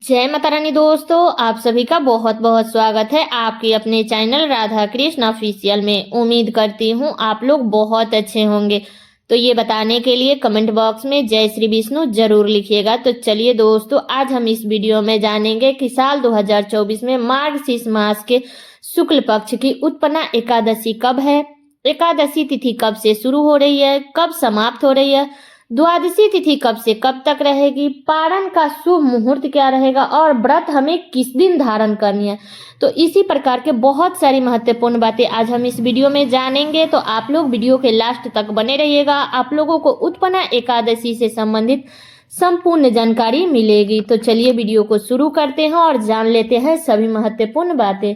जय माता रानी दोस्तों, आप सभी का बहुत बहुत स्वागत है आपके अपने चैनल राधा कृष्ण ऑफिशियल में। उम्मीद करती हूँ आप लोग बहुत अच्छे होंगे। तो ये बताने के लिए कमेंट बॉक्स में जय श्री विष्णु जरूर लिखिएगा। तो चलिए दोस्तों, आज हम इस वीडियो में जानेंगे कि साल 2024 में मार्गशीर्ष मास के शुक्ल पक्ष की उत्पन्ना एकादशी कब है, एकादशी तिथि कब से शुरू हो रही है, कब समाप्त हो रही है, द्वादशी तिथि कब से कब तक रहेगी, पारण का शुभ मुहूर्त क्या रहेगा और व्रत हमें किस दिन धारण करनी है। तो इसी प्रकार के बहुत सारी महत्वपूर्ण बातें आज हम इस वीडियो में जानेंगे। तो आप लोग वीडियो के लास्ट तक बने रहिएगा, आप लोगों को उत्पन्ना एकादशी से संबंधित संपूर्ण जानकारी मिलेगी। तो चलिए वीडियो को शुरू करते हैं और जान लेते हैं सभी महत्वपूर्ण बातें।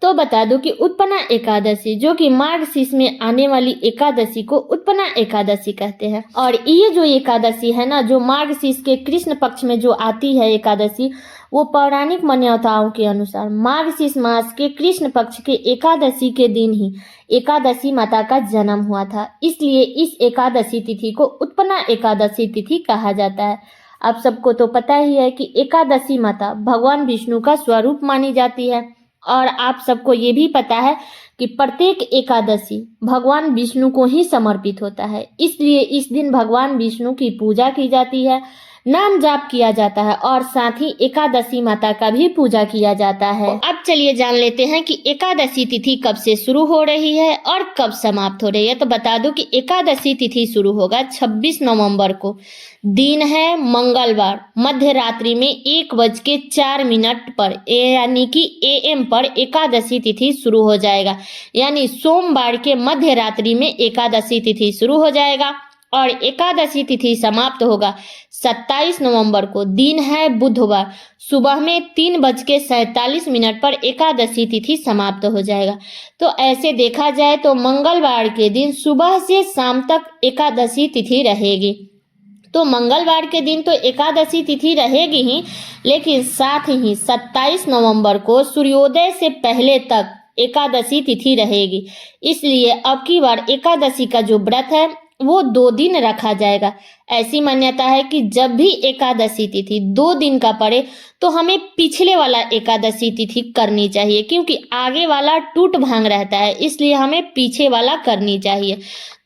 तो बता दूं कि उत्पन्ना एकादशी जो कि मार्गशीर्ष में आने वाली एकादशी को उत्पन्ना एकादशी कहते हैं। और ये जो एकादशी है ना, जो मार्गशीर्ष के कृष्ण पक्ष में जो आती है एकादशी, वो पौराणिक मान्यताओं के अनुसार मार्गशीर्ष मास के कृष्ण पक्ष के एकादशी के दिन ही एकादशी माता का जन्म हुआ था। इसलिए इस एकादशी तिथि को उत्पन्ना एकादशी तिथि कहा जाता है। आप सबको तो पता ही है कि एकादशी माता भगवान विष्णु का स्वरूप मानी जाती है और आप सबको ये भी पता है कि प्रत्येक एकादशी भगवान विष्णु को ही समर्पित होता है। इसलिए इस दिन भगवान विष्णु की पूजा की जाती है, नाम जाप किया जाता है और साथ ही एकादशी माता का भी पूजा किया जाता है। अब चलिए जान लेते हैं कि एकादशी तिथि कब से शुरू हो रही है और कब समाप्त हो रही है। तो बता दूं कि एकादशी तिथि शुरू होगा 26 नवंबर को। दिन है मंगलवार, मध्य रात्रि में 1:04 पर यानी कि AM पर एकादशी तिथि शुरू हो जाएगा। यानी सोमवार के मध्य रात्रि में एकादशी तिथि शुरू हो जाएगा और एकादशी तिथि समाप्त होगा 27 नवंबर को। दिन है बुधवार, सुबह में 3:47 पर एकादशी तिथि समाप्त हो जाएगा। तो ऐसे देखा जाए तो मंगलवार के दिन सुबह से शाम तक एकादशी तिथि रहेगी। तो मंगलवार के दिन तो एकादशी तिथि रहेगी ही, लेकिन साथ ही 27 नवंबर को सूर्योदय से पहले तक एकादशी तिथि रहेगी। इसलिए अब की बार एकादशी का जो व्रत है वो 2 दिन रखा जाएगा। ऐसी मान्यता है कि जब भी एकादशी तिथि 2 दिन का पड़े तो हमें पिछले वाला एकादशी तिथि करनी चाहिए, क्योंकि आगे वाला टूट भांग रहता है, इसलिए हमें पीछे वाला करनी चाहिए।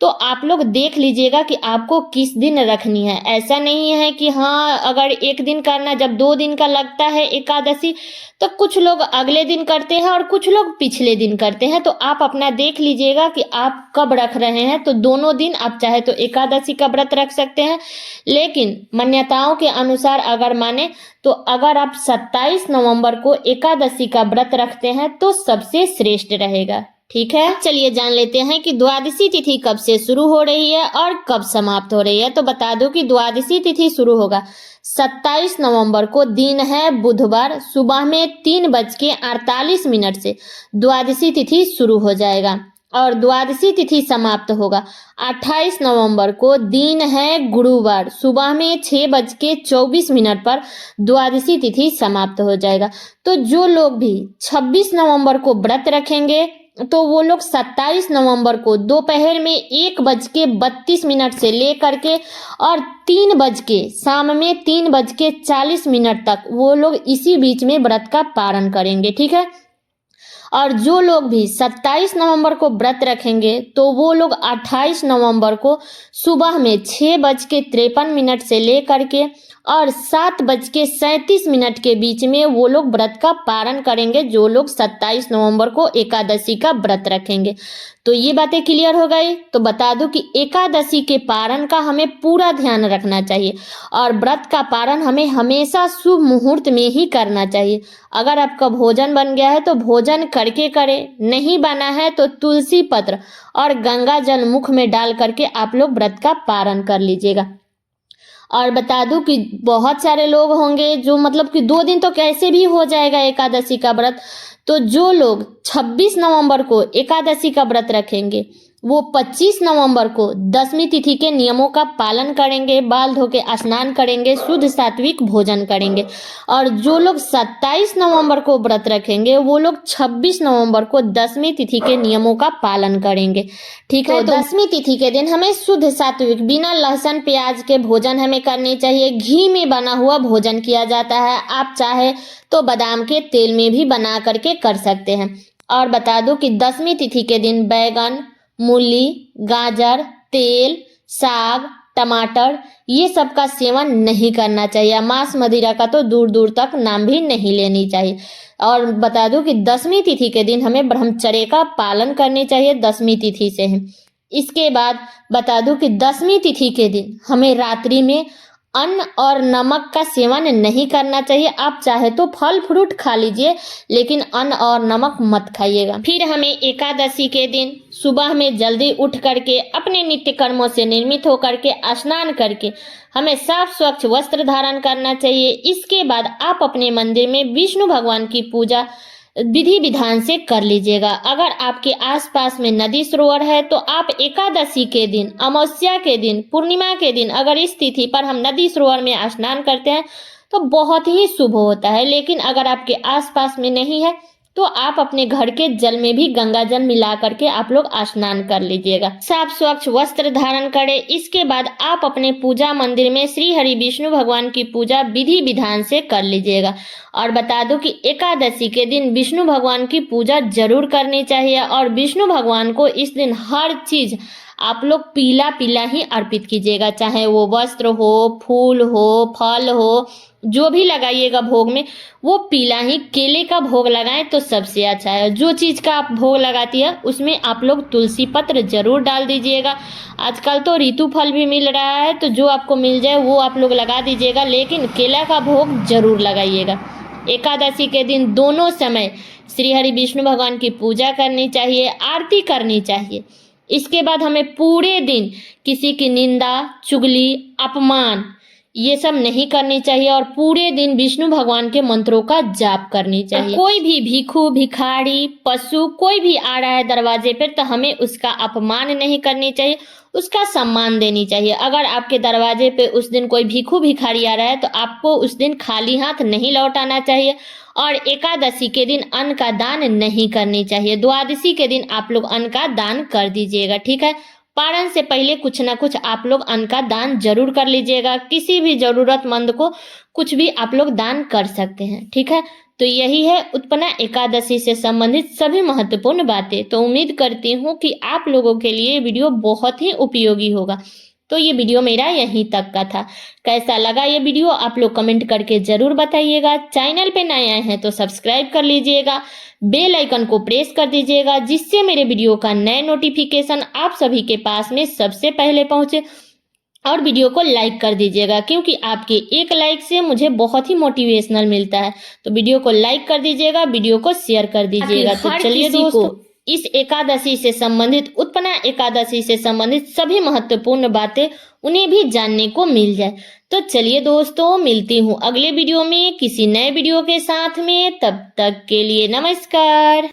तो आप लोग देख लीजिएगा कि आपको किस दिन रखनी है। ऐसा नहीं है कि हाँ अगर एक दिन करना, जब 2 दिन का लगता है एकादशी तो कुछ लोग अगले दिन करते हैं और कुछ लोग पिछले दिन करते हैं। तो आप अपना देख लीजिएगा कि आप कब रख रहे हैं। तो दोनों दिन आप चाहे तो एकादशी का व्रत रख सकते हैं, लेकिन मान्यताओं के अनुसार अगर माने तो अगर आप 27 नवंबर को एकादशी का व्रत रखते हैं तो सबसे श्रेष्ठ रहेगा। ठीक है, चलिए जान लेते हैं कि द्वादशी तिथि कब से शुरू हो रही है और कब समाप्त हो रही है। तो बता दो कि द्वादशी तिथि शुरू होगा 27 नवंबर को। दिन है बुधवार, सुबह में 3:48 से द्वादशी तिथि शुरू हो जाएगा और द्वादशी तिथि समाप्त होगा 28 नवंबर को। दिन है गुरुवार, सुबह में 6:24 पर द्वादशी तिथि समाप्त हो जाएगा। तो जो लोग भी 26 नवंबर को व्रत रखेंगे तो वो लोग 27 नवंबर को दोपहर में 1:32 से लेकर के और शाम में 3:40 तक वो लोग इसी बीच में व्रत का पारण करेंगे। ठीक है, और जो लोग भी 27 नवंबर को व्रत रखेंगे तो वो लोग 28 नवंबर को सुबह में 6:53 से लेकर के और 7:37 के बीच में वो लोग व्रत का पारण करेंगे, जो लोग 27 नवंबर को एकादशी का व्रत रखेंगे। तो ये बातें क्लियर हो गई। तो बता दूं कि एकादशी के पारण का हमें पूरा ध्यान रखना चाहिए और व्रत का पारण हमें हमेशा शुभ मुहूर्त में ही करना चाहिए। अगर आपका भोजन बन गया है तो भोजन करके करें, नहीं बना है तो तुलसी पत्र और गंगा जल मुख में डाल करके आप लोग व्रत का पारण कर लीजिएगा। और बता दूं कि बहुत सारे लोग होंगे जो मतलब कि 2 दिन तो कैसे भी हो जाएगा एकादशी का व्रत। तो जो लोग 26 नवंबर को एकादशी का व्रत रखेंगे वो 25 नवंबर को 10वीं तिथि के नियमों का पालन करेंगे, बाल धो के स्नान करेंगे, शुद्ध सात्विक भोजन करेंगे। और जो लोग 27 नवंबर को व्रत रखेंगे वो लोग 26 नवंबर को 10वीं तिथि के नियमों का पालन करेंगे। ठीक है, तो 10वीं तिथि के दिन हमें शुद्ध सात्विक बिना लहसुन प्याज के भोजन हमें करनी चाहिए। घी में बना हुआ भोजन किया जाता है, आप चाहे तो बादाम के तेल में भी बना करके कर सकते हैं। और बता दूं कि 10वीं तिथि के दिन बैगन, मूली, गाजर, तेल, साग, टमाटर ये सब का सेवन नहीं करना चाहिए। मांस मदिरा का तो दूर दूर तक नाम भी नहीं लेनी चाहिए। और बता दूं कि 10वीं तिथि के दिन हमें ब्रह्मचर्य का पालन करनी चाहिए 10वीं तिथि से है। इसके बाद बता दूं कि 10वीं तिथि के दिन हमें रात्रि में अन्न और नमक का सेवन नहीं करना चाहिए। आप चाहे तो फल फ्रूट खा लीजिए, लेकिन अन्न और नमक मत खाइएगा। फिर हमें एकादशी के दिन सुबह में जल्दी उठ करके अपने नित्य कर्मों से निर्मित होकर के स्नान करके हमें साफ स्वच्छ वस्त्र धारण करना चाहिए। इसके बाद आप अपने मंदिर में विष्णु भगवान की पूजा विधि विधान से कर लीजिएगा। अगर आपके आसपास में नदी सरोवर है तो आप एकादशी के दिन, अमावस्या के दिन, पूर्णिमा के दिन अगर इस तिथि पर हम नदी सरोवर में स्नान करते हैं तो बहुत ही शुभ होता है। लेकिन अगर आपके आसपास में नहीं है तो आप अपने घर के जल में भी गंगा जल मिला करके आप लोग स्नान कर लीजिएगा। साफ स्वच्छ वस्त्र धारण करें। इसके बाद आप अपने पूजा मंदिर में श्री हरि विष्णु भगवान की पूजा विधि विधान से कर लीजिएगा। और बता दो कि एकादशी के दिन विष्णु भगवान की पूजा जरूर करनी चाहिए। और विष्णु भगवान को इस दिन हर चीज आप लोग पीला पीला ही अर्पित कीजिएगा, चाहे वो वस्त्र हो, फूल हो, फल हो, जो भी लगाइएगा भोग में वो पीला ही। केले का भोग लगाएं तो सबसे अच्छा है। जो चीज का आप भोग लगाती है उसमें आप लोग तुलसी पत्र जरूर डाल दीजिएगा। आजकल तो ऋतु फल भी मिल रहा है, तो जो आपको मिल जाए वो आप लोग लगा दीजिएगा, लेकिन केला का भोग जरूर लगाइएगा। एकादशी के दिन दोनों समय श्री हरि विष्णु भगवान की पूजा करनी चाहिए, आरती करनी चाहिए। इसके बाद हमें पूरे दिन किसी की निंदा, चुगली, अपमान ये सब नहीं करनी चाहिए। और पूरे दिन विष्णु भगवान के मंत्रों का जाप करनी चाहिए। कोई भी भिखू, भिखारी, पशु कोई भी आ रहा है दरवाजे पर तो हमें उसका अपमान नहीं करनी चाहिए, उसका सम्मान देनी चाहिए। अगर आपके दरवाजे पे उस दिन कोई भिखू भिखारी आ रहा है तो आपको उस दिन खाली हाथ नहीं लौटाना चाहिए। और एकादशी के दिन अन्न का दान नहीं करनी चाहिए। द्वादशी के दिन आप लोग अन्न का दान कर दीजिएगा। ठीक है, पारण से पहले कुछ ना कुछ आप लोग अन्न का दान जरूर कर लीजिएगा। किसी भी जरूरतमंद को कुछ भी आप लोग दान कर सकते हैं। ठीक है, तो यही है उत्पन्ना एकादशी से संबंधित सभी महत्वपूर्ण बातें। तो उम्मीद करती हूँ कि आप लोगों के लिए वीडियो बहुत ही उपयोगी होगा। तो ये वीडियो मेरा यहीं तक का था। कैसा लगा ये वीडियो आप लोग कमेंट करके जरूर बताइएगा। चैनल पे नए आए हैं तो सब्सक्राइब कर लीजिएगा, बेल आइकन को प्रेस कर दीजिएगा, जिससे मेरे वीडियो का नए नोटिफिकेशन आप सभी के पास में सबसे पहले पहुंचे। और वीडियो को लाइक कर दीजिएगा, क्योंकि आपके एक लाइक से मुझे बहुत ही मोटिवेशनल मिलता है। तो वीडियो को लाइक कर दीजिएगा, वीडियो को शेयर कर दीजिएगा। तो चलिए दोस्तों, इस एकादशी से संबंधित, उत्पन्ना एकादशी से संबंधित सभी महत्वपूर्ण बातें उन्हें भी जानने को मिल जाए। तो चलिए दोस्तों, मिलती हूँ अगले वीडियो में किसी नए वीडियो के साथ में। तब तक के लिए नमस्कार।